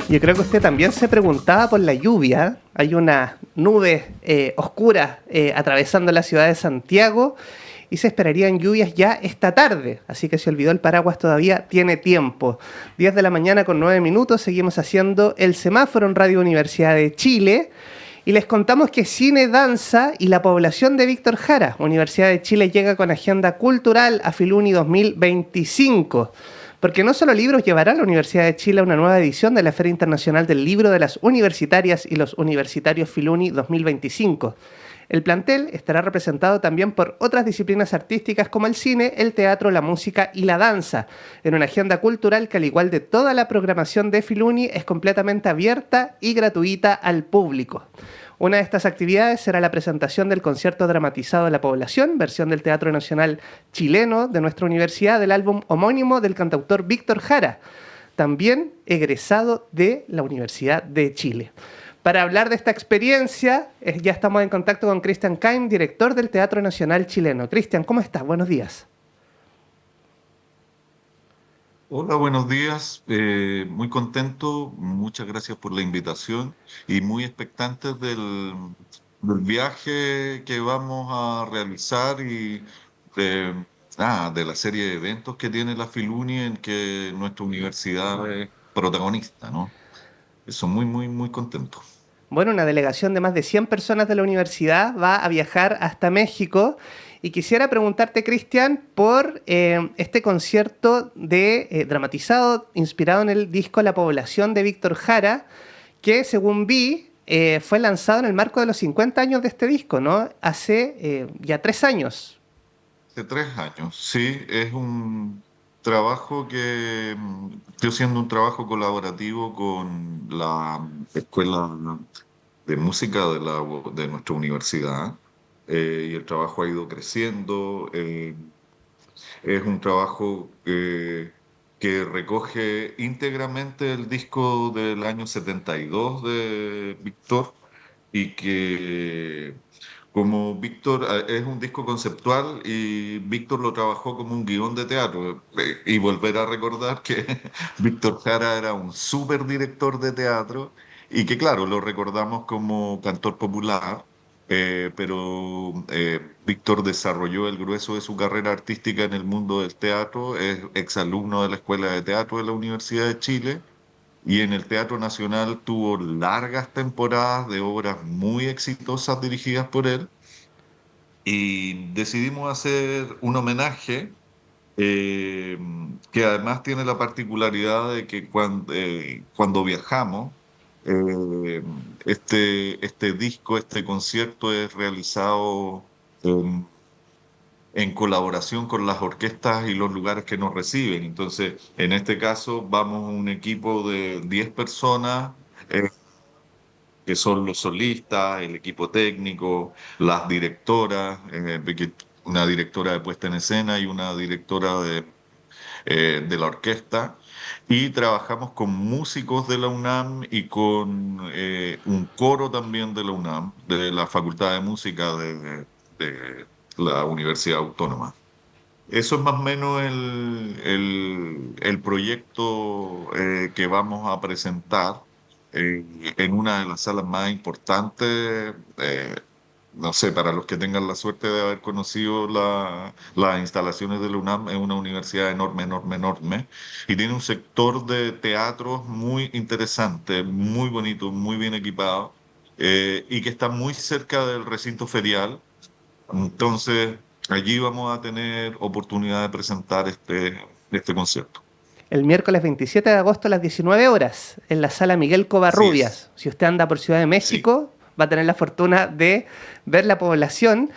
Yo creo que usted también se preguntaba por la lluvia. Hay una nube oscura atravesando la ciudad de Santiago y se esperarían lluvias ya esta tarde. Así que si olvidó el paraguas todavía tiene tiempo. 10 de la mañana con 9 minutos, seguimos haciendo el semáforo en Radio Universidad de Chile. Y les contamos que Cine, Danza y la población de Víctor Jara, Universidad de Chile, llega con agenda cultural a Filuni 2025. Porque no solo libros llevará la Universidad de Chile a una nueva edición de la Feria Internacional del Libro de las Universitarias y los Universitarios Filuni 2025. El plantel estará representado también por otras disciplinas artísticas como el cine, el teatro, la música y la danza, en una agenda cultural que, al igual de toda la programación de Filuni, es completamente abierta y gratuita al público. Una de estas actividades será la presentación del concierto dramatizado de la población, versión del Teatro Nacional Chileno de nuestra universidad, del álbum homónimo del cantautor Víctor Jara, también egresado de la Universidad de Chile. Para hablar de esta experiencia, ya estamos en contacto con Cristian Kaim, director del Teatro Nacional Chileno. Cristian, ¿cómo estás? Buenos días. Hola, buenos días. Muy contento, muchas gracias por la invitación y muy expectantes del viaje que vamos a realizar y de, de la serie de eventos que tiene la Filuni en que nuestra universidad es protagonista, ¿no? Eso, muy contento. Bueno, una delegación de más de 100 personas de la universidad va a viajar hasta México y quisiera preguntarte, Cristian, por este concierto dramatizado inspirado en el disco La Población de Víctor Jara, que según vi fue lanzado en el marco de los 50 años de este disco, ¿no? Hace ya 3 años. Hace 3 años, sí, es un trabajo que estoy haciendo un trabajo colaborativo con la Escuela de Música de nuestra universidad, y el trabajo ha ido creciendo. Es un trabajo que recoge íntegramente el disco del año 72 de Víctor y que como Víctor es un disco conceptual y Víctor lo trabajó como un guión de teatro. Y volver a recordar que Víctor Jara era un súper director de teatro y que claro, lo recordamos como cantor popular, pero Víctor desarrolló el grueso de su carrera artística en el mundo del teatro, es exalumno de la Escuela de Teatro de la Universidad de Chile y en el Teatro Nacional tuvo largas temporadas de obras muy exitosas dirigidas por él. Y decidimos hacer un homenaje, eh, que además tiene la particularidad de que cuando viajamos, eh, este disco, este concierto es realizado en colaboración con las orquestas y los lugares que nos reciben. Entonces, en este caso, vamos un equipo de 10 personas, eh, que son los solistas, el equipo técnico, las directoras, una directora de puesta en escena y una directora de la orquesta. Y trabajamos con músicos de la UNAM y con un coro también de la UNAM, de la Facultad de Música de la Universidad Autónoma. Eso es más o menos el proyecto que vamos a presentar en una de las salas más importantes. No sé, para los que tengan la suerte de haber conocido las instalaciones de la UNAM, es una universidad enorme, y tiene un sector de teatros muy interesante, muy bonito, muy bien equipado, y que está muy cerca del recinto ferial. Entonces, allí vamos a tener oportunidad de presentar este concierto. El miércoles 27 de agosto a las 19 horas en la sala Miguel Así es. Covarrubias. Si usted anda por Ciudad de Sí, México, va a tener la fortuna de ver la población.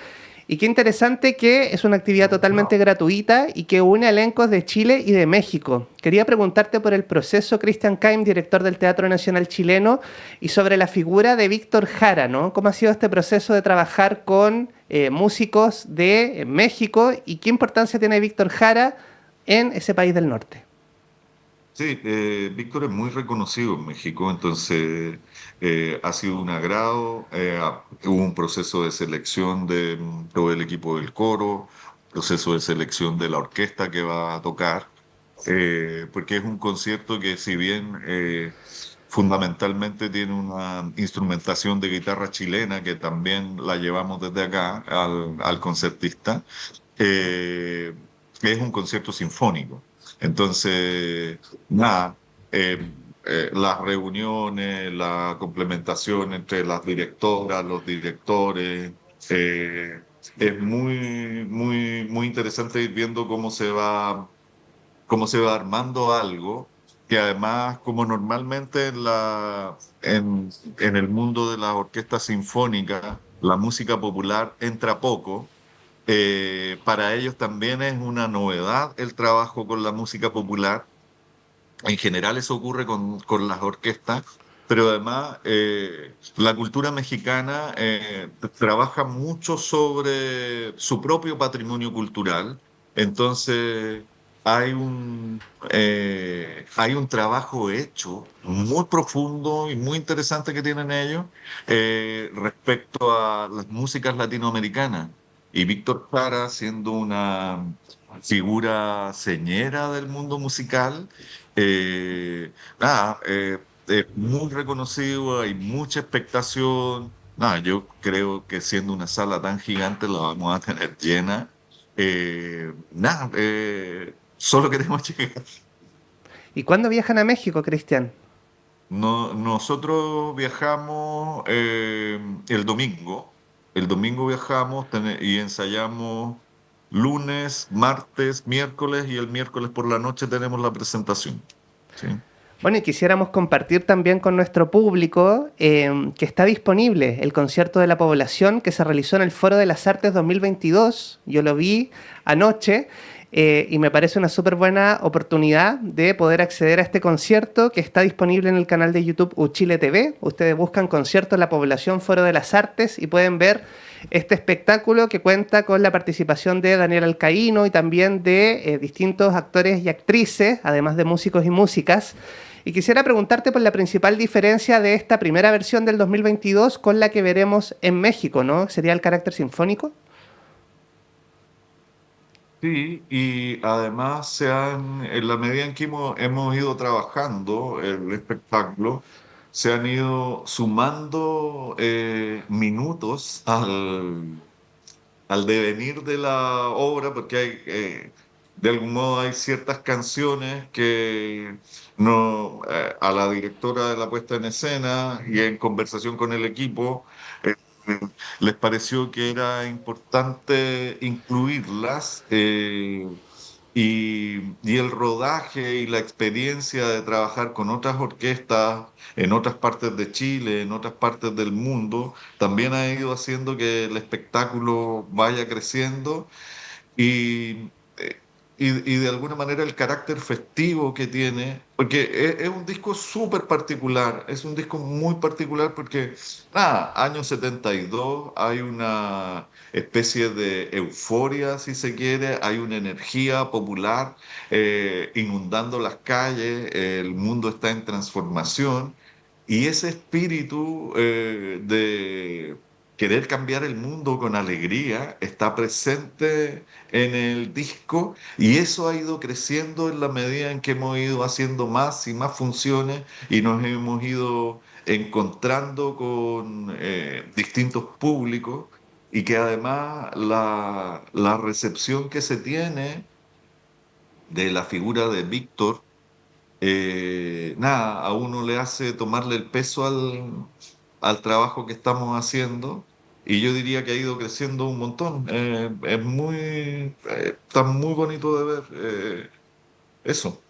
Y qué interesante que es una actividad totalmente gratuita y que une elencos de Chile y de México. Quería preguntarte por el proceso, Cristian Kaim, director del Teatro Nacional Chileno, y sobre la figura de Víctor Jara, ¿no? ¿Cómo ha sido este proceso de trabajar con músicos de México y qué importancia tiene Víctor Jara en ese país del norte? sí, Víctor es muy reconocido en México, entonces ha sido un agrado. Hubo un proceso de selección de todo el equipo del coro, proceso de selección de la orquesta que va a tocar, porque es un concierto que si bien fundamentalmente tiene una instrumentación de guitarra chilena que también la llevamos desde acá al concertista. Eh, es un concierto sinfónico. Entonces, nada, las reuniones, la complementación entre las directoras, los directores, eh, es muy interesante ir viendo cómo se va armando algo que además, como normalmente en el mundo de las orquestas sinfónicas, la música popular entra poco. Para ellos también es una novedad el trabajo con la música popular. En general eso ocurre con las orquestas, pero además la cultura mexicana trabaja mucho sobre su propio patrimonio cultural. Entonces hay un trabajo hecho muy profundo y muy interesante que tienen ellos respecto a las músicas latinoamericanas. Y Víctor Jara, siendo una figura señera del mundo musical, nada, es muy reconocido, hay mucha expectación. Nada, yo creo que siendo una sala tan gigante la vamos a tener llena. Nada, solo queremos llegar. ¿Y cuándo viajan a México, Cristian? No, nosotros viajamos el domingo. El domingo viajamos y ensayamos lunes, martes, miércoles y el miércoles por la noche tenemos la presentación. ¿Sí? Bueno, y quisiéramos compartir también con nuestro público que está disponible el concierto de la población que se realizó en el Foro de las Artes 2022. Yo lo vi anoche y me parece una súper buena oportunidad de poder acceder a este concierto que está disponible en el canal de YouTube Uchile TV. Ustedes buscan concierto de la población Foro de las Artes y pueden ver este espectáculo que cuenta con la participación de Daniel Alcaíno y también de distintos actores y actrices, además de músicos y músicas. Y quisiera preguntarte por la principal diferencia de esta primera versión del 2022 con la que veremos en México, ¿no? ¿Sería el carácter sinfónico? Sí, y además en la medida en que hemos ido trabajando el espectáculo, se han ido sumando minutos al devenir de la obra, porque de algún modo hay ciertas canciones que no, a la directora de la puesta en escena y en conversación con el equipo, eh, les pareció que era importante incluirlas. Y el rodaje y la experiencia de trabajar con otras orquestas en otras partes de Chile, en otras partes del mundo, también ha ido haciendo que el espectáculo vaya creciendo y, eh, y de alguna manera el carácter festivo que tiene, porque es un disco súper particular, es un disco muy particular porque, nada, año 72 hay una especie de euforia, si se quiere, hay una energía popular inundando las calles, el mundo está en transformación. Y ese espíritu de querer cambiar el mundo con alegría está presente en el disco y eso ha ido creciendo en la medida en que hemos ido haciendo más y más funciones y nos hemos ido encontrando con distintos públicos y que además la recepción que se tiene de la figura de Víctor nada, a uno le hace tomarle el peso al trabajo que estamos haciendo y yo diría que ha ido creciendo un montón. Está muy bonito de ver eso.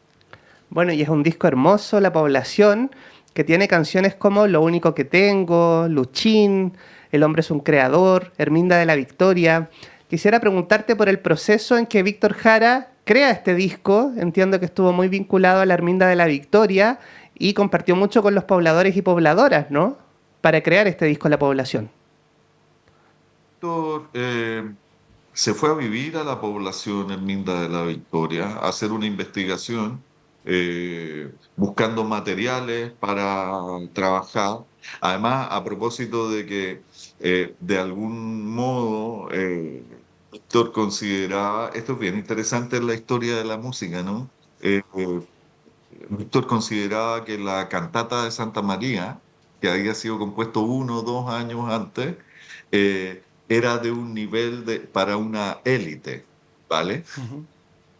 Bueno, y es un disco hermoso, La Población, que tiene canciones como Lo único que tengo, Luchín, El hombre es un creador, Herminda de la Victoria. Quisiera preguntarte por el proceso en que Víctor Jara crea este disco. Entiendo que estuvo muy vinculado a la Herminda de la Victoria y compartió mucho con los pobladores y pobladoras, ¿no? Para crear este disco La Población. Víctor, se fue a vivir a la población Herminda de la Victoria a hacer una investigación buscando materiales para trabajar. Además, a propósito de que de algún modo Víctor consideraba, esto es bien interesante en la historia de la música, ¿no? Víctor consideraba que la cantata de Santa María, que había sido compuesto 1 o 2 años antes, era de un nivel para una élite, ¿vale? Ujú.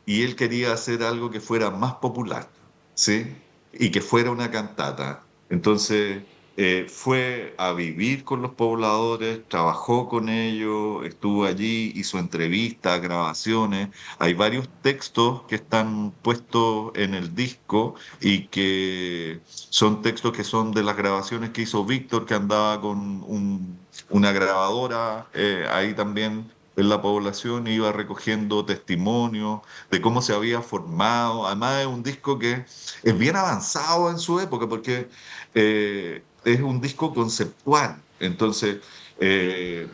Y él quería hacer algo que fuera más popular, ¿sí? Y que fuera una cantata. Entonces, fue a vivir con los pobladores, trabajó con ellos, estuvo allí, hizo entrevistas, grabaciones. Hay varios textos que están puestos en el disco y que son textos que son de las grabaciones que hizo Víctor, que andaba con una grabadora ahí también en la población, iba recogiendo testimonios de cómo se había formado. Además es un disco que es bien avanzado en su época porque es un disco conceptual. Entonces, eh,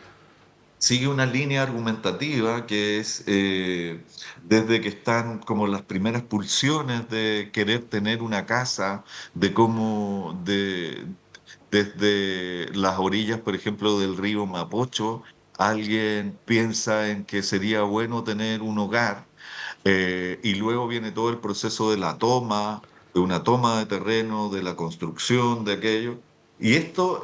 sigue una línea argumentativa que es desde que están como las primeras pulsiones de querer tener una casa, de cómo desde las orillas, por ejemplo, del río Mapocho, alguien piensa en que sería bueno tener un hogar, y luego viene todo el proceso de la toma, de una toma de terreno, de la construcción de aquello. Y esto,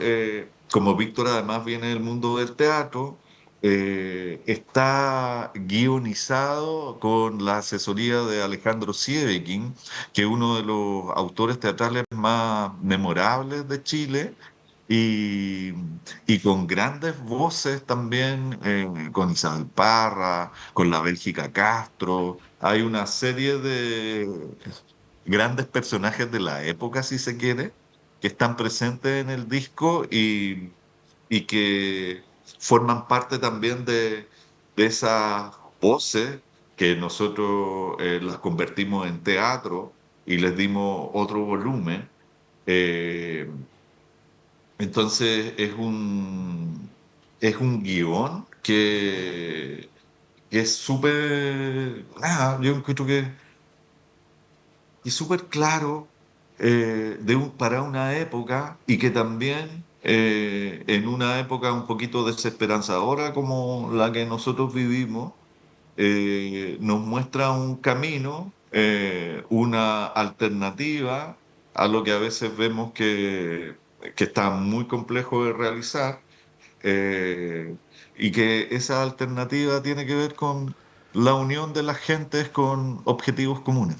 como Víctor además viene del mundo del teatro, está guionizado con la asesoría de Alejandro Sieveking, que es uno de los autores teatrales más memorables de Chile, y, y con grandes voces también, con Isabel Parra, con la Bélgica Castro. Hay una serie de grandes personajes de la época, si se quiere, que están presentes en el disco y que forman parte también de esas voces que nosotros las convertimos en teatro y les dimos otro volumen. Eh, entonces es un guión que es súper, nada, yo encuentro que es súper claro, para una época y que también en una época un poquito desesperanzadora como la que nosotros vivimos, nos muestra un camino, una alternativa a lo que a veces vemos que está muy complejo de realizar, eh, y que esa alternativa tiene que ver con la unión de las gentes con objetivos comunes.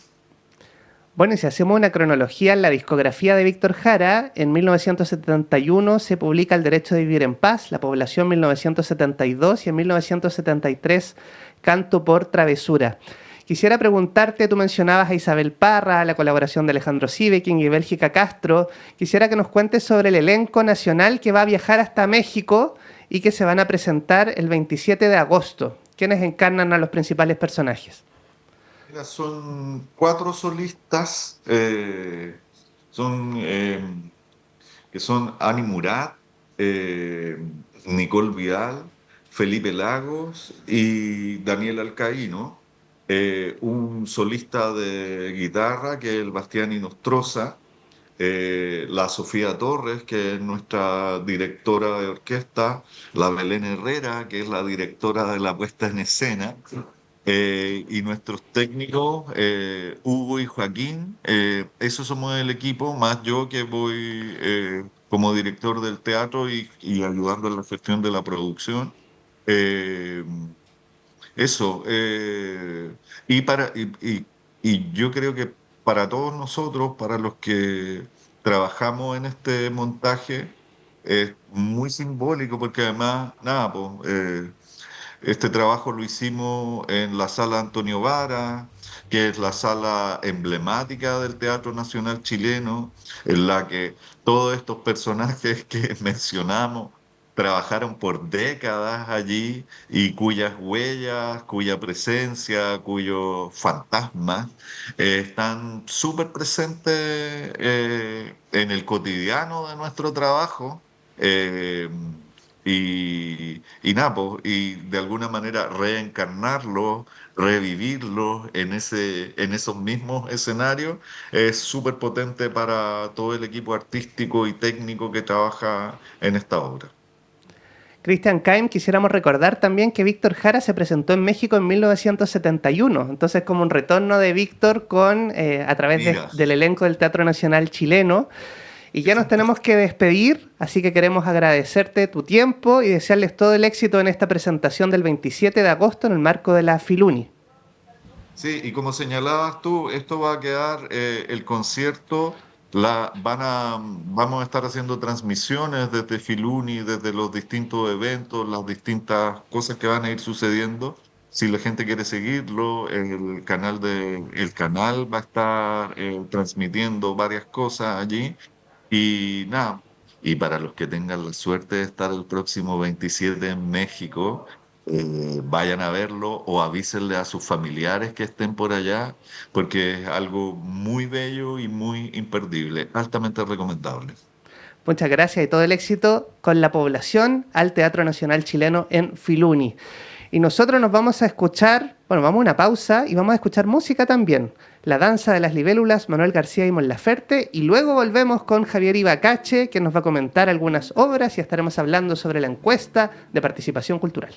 Bueno, y si hacemos una cronología en la discografía de Víctor Jara, en 1971 se publica El Derecho de Vivir en Paz, La Población 1972 y en 1973 Canto por Travesura. Quisiera preguntarte, tú mencionabas a Isabel Parra, la colaboración de Alejandro Siveking y Bélgica Castro. Quisiera que nos cuentes sobre el elenco nacional que va a viajar hasta México y que se van a presentar el 27 de agosto. ¿Quiénes encarnan a los principales personajes? Mira, son 4 solistas, son, que son Ani Murat, eh, Nicole Vidal, Felipe Lagos y Daniel Alcaíno. Un solista de guitarra que es el Bastián Inostroza, la Sofía Torres, que es nuestra directora de orquesta, la Belén Herrera, que es la directora de la puesta en escena, y nuestros técnicos, Hugo y Joaquín. Esos somos el equipo, más yo que voy como director del teatro y ayudando en la gestión de la producción. Eh, eso, y yo creo que para todos nosotros, para los que trabajamos en este montaje, es muy simbólico porque además, nada, pues, este trabajo lo hicimos en la sala Antonio Vara, que es la sala emblemática del Teatro Nacional Chileno, en la que todos estos personajes que mencionamos trabajaron por décadas allí y cuyas huellas, cuya presencia, cuyos fantasmas están súper presentes en el cotidiano de nuestro trabajo. eh, y nada, po, y de alguna manera reencarnarlo, revivirlo en esos mismos escenarios es súper potente para todo el equipo artístico y técnico que trabaja en esta obra. Cristian Kaim, quisiéramos recordar también que Víctor Jara se presentó en México en 1971, entonces como un retorno de Víctor a través Mira, del elenco del Teatro Nacional Chileno. Y qué ya nos tenemos fantástico. que despedir, así que queremos agradecerte tu tiempo y desearles todo el éxito en esta presentación del 27 de agosto en el marco de la Filuni. Sí, y como señalabas tú, esto va a quedar, el concierto, vamos a estar haciendo transmisiones desde Filuni, desde los distintos eventos, las distintas cosas que van a ir sucediendo. Si la gente quiere seguirlo, el canal va a estar transmitiendo varias cosas allí. Y nada, y para los que tengan la suerte de estar el próximo 27 en México, vayan a verlo o avísenle a sus familiares que estén por allá, porque es algo muy bello y muy imperdible, altamente recomendable. Muchas gracias y todo el éxito con la población al Teatro Nacional Chileno en Filuni. Y nosotros nos vamos a escuchar, bueno, vamos a una pausa y vamos a escuchar música también. La danza de las libélulas, Manuel García y Mon Laferte. Y luego volvemos con Javier Ibacache, que nos va a comentar algunas obras y estaremos hablando sobre la encuesta de participación cultural.